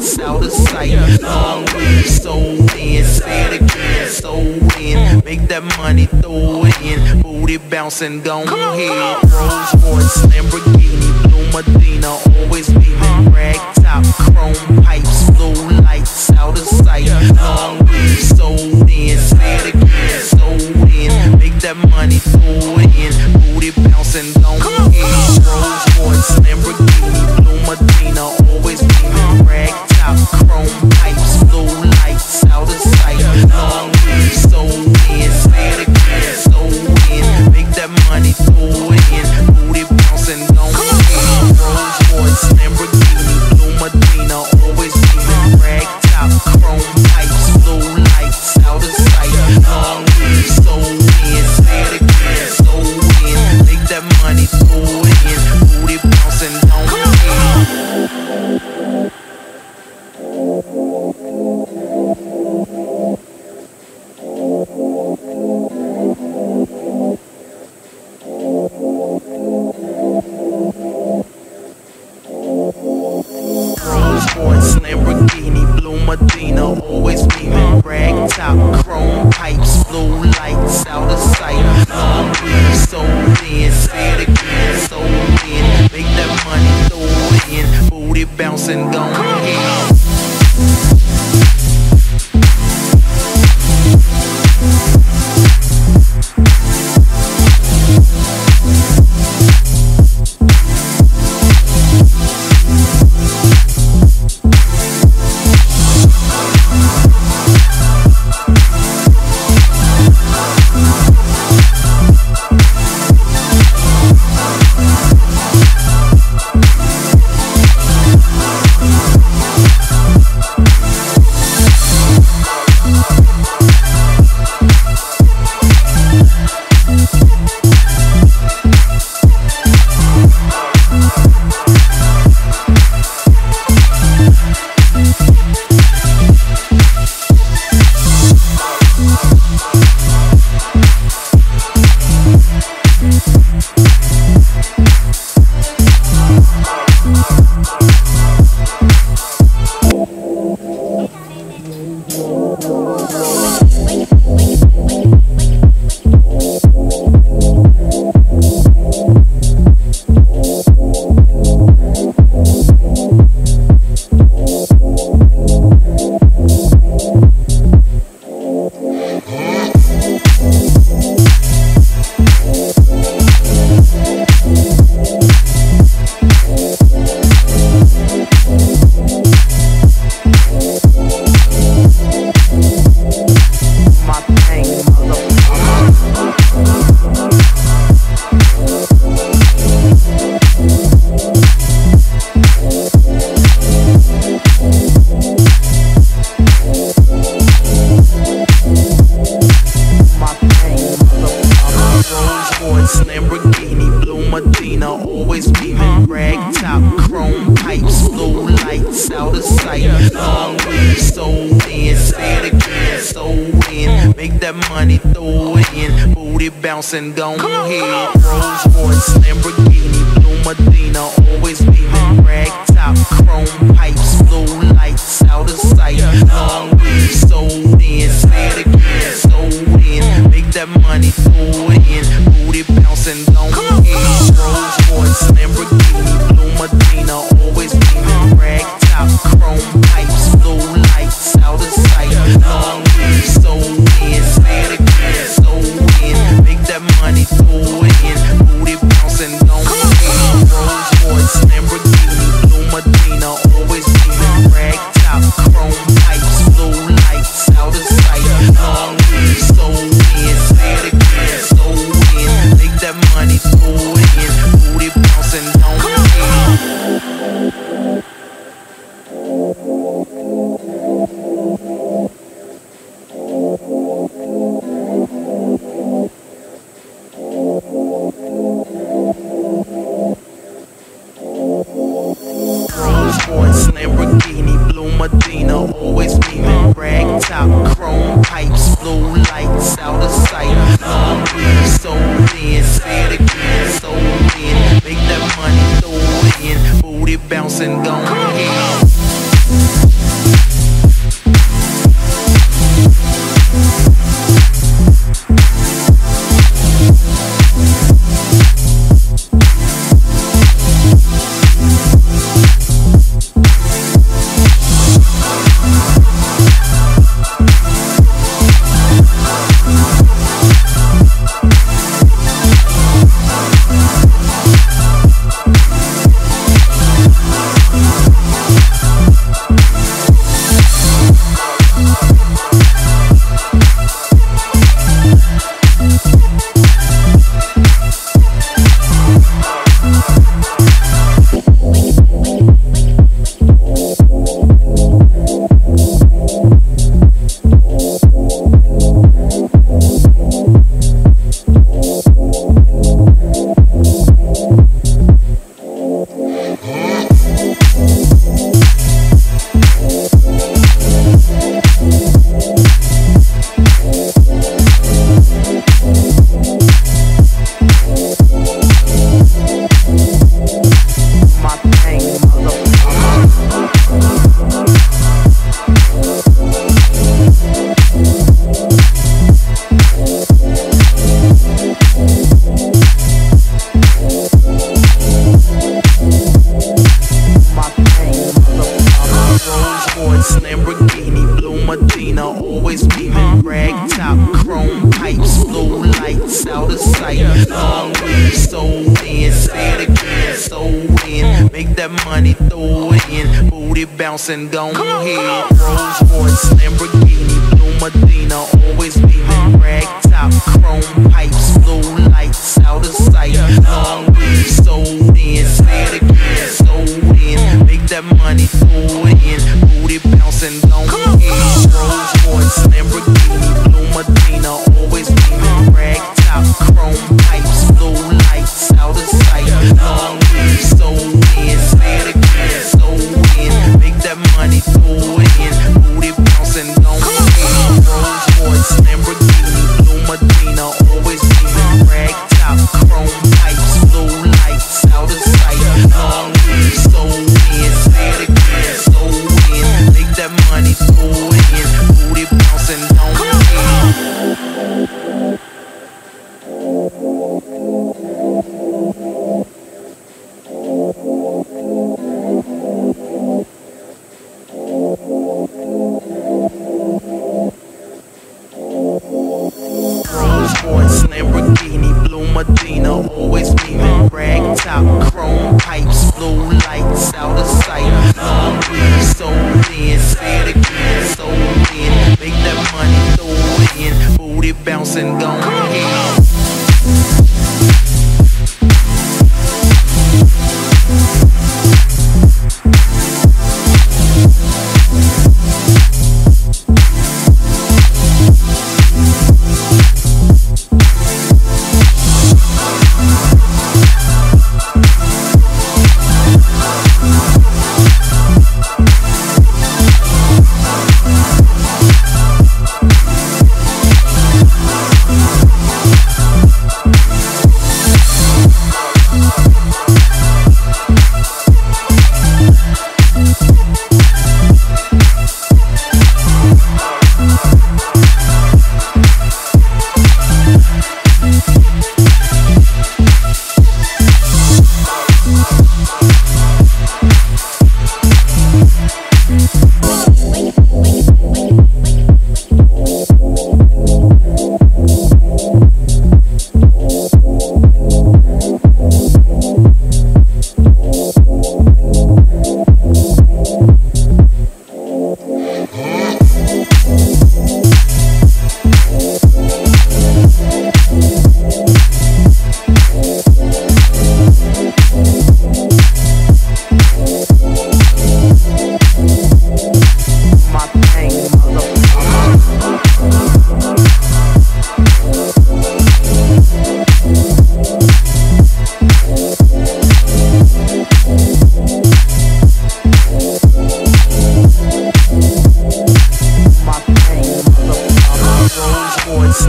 lights out of sight. Long weed, sold in, say it again, sold in. Make that money, throw it in. Booty bouncing, go ahead. Rolls Royce, Lamborghini, Blue Medina, always beaming. Rag top, chrome pipes, blue lights out of sight. Long weed, sold in, say it again, sold in. Make that money, throw it in. Booty bouncing, go ahead. Rolls Royce, Lamborghini, Blue Medina, always beaming. Rag top, chrome pipes, blue lights out of sight. Long weed, sold in, say it again, sold in. Make that money, throw it in. Booty bouncing, go ahead. Rolls Royce, Lamborghini, Blue Medina, always beaming. Rag top, chrome pipes, blue lights out of sight. Long weed, sold in, say it again, sold in. Make that money, throw it in. Booty bouncing, go ahead. Rolls Royce, Lamborghini, Blue Medina, always beaming. Rag top, chrome pipes, blue lights out of sight. Long weed, sold in, say it again, sold in. Make that money, throw it in. Booty bouncing, go ahead. Lamborghini, Blue Medina, always beaming. Rag top, chrome pipes, blue lights out of sight. Long weed, sold in, say it again, sold in. Make that money, throw it in. Booty bouncing, go ahead. Rolls Royce, Lamborghini, Blue Medina, always beaming. Rag top, chrome pipes, blue lights out of sight. Long weed, sold in, say it again, sold in. Make that money, throw it in. Booty bouncing, go ahead. Rolls Royce, Lamborghini, Blue Medina, always beaming. Rag top, chrome pipes, blue lights out of sight. Long weed, sold in, say it again, sold in. Make that money, throw it in. Booty bouncing, go ahead. Rolls Royce, Lamborghini, Blue Medina, always beaming. Rag top, chrome pipes, blue lights out of sight. Long weed, sold in, say it again, sold in. Make that money, throw it in. Booty bouncing, go ahead. Rolls Royce, Lamborghini, Blue Medina, always beaming. Rag top, chrome pipes, blue lights out of sight. Long weed, sold in, say it again, sold in. Make that money, throw it in. Booty bouncing, go ahead. make that money, throw it in, booty bouncing, gon' ahead. Rolls Royce, Lamborghini, Blue Medina, always beaming, rag top, chrome pipes, blue lights, out of sight. Long weed, sold in, say it again, sold in, make that money, throw it in, booty bouncing, gon' ahead. Rolls Royce, Lamborghini, Blue Medina, always beaming, rag top, chrome pipes, blue lights, out of sight. Long weed, sold in, say it again, sold in, make that money, throw it in, booty bouncing, gon' ahead. Rolls Royce, Lamborghini, Blue Medina, always beaming, rag top, chrome pipes, blue lights, out of sight. Long weed, sold in, say it again, sold in, make that money, throw it in, booty bouncing, gon' ahead. Rolls Lamborghini, Blue Medina, always beaming, rag top, chrome pipes, blue lights, out of sight. Long weed, sold in, say it again, sold in, make that money, throw it in, booty bouncing, gon' ahead.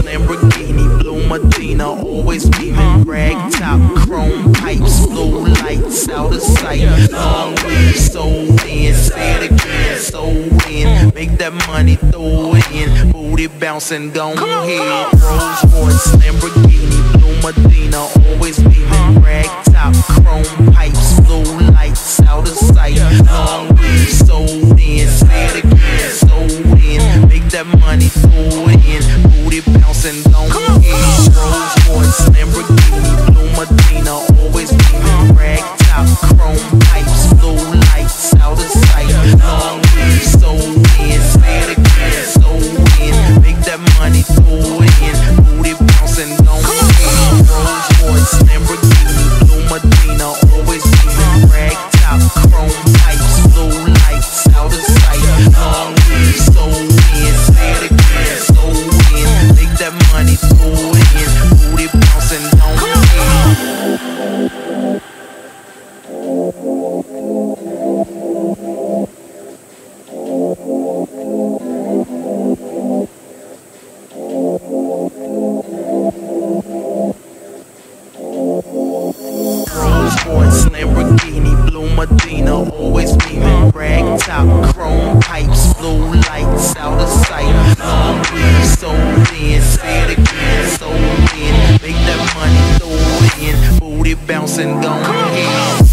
Lamborghini, Blue Medina, always beaming, rag top, chrome pipes, blue lights, out of sight. Long weed, sold in, say it again, sold in, make that money, throw it in, booty bouncing, gon' ahead. Rolls Royce, Lamborghini, Blue Medina, always beaming, rag top, chrome pipes, blue lights, out of sight. Long weed, sold in, say it again, sold in, make that money, throw it in, booty bouncing, gon' ahead. Rolls Royce, Lamborghini, Blue Medina, always beaming, rag top, chrome pipes, blue lights, out of sight. Long weed, sold in, say it again, sold in, make that money, throw it in, booty bouncing, gon' ahead. Rolls Royce, Lamborghini, Blue Medina, always beaming, rag top, chrome pipes, blue lights, out of sight. Long weed, sold in, say it again, sold in, make that money, throw it in, booty bouncing, gon' ahead. Rolls Lamborghini, Blue Medina, always beaming, rag top, chrome pipes, blue lights, out of sight. Long weed, sold in, say it again, sold in, make that money, throw it in, booty bouncing, gon' ahead.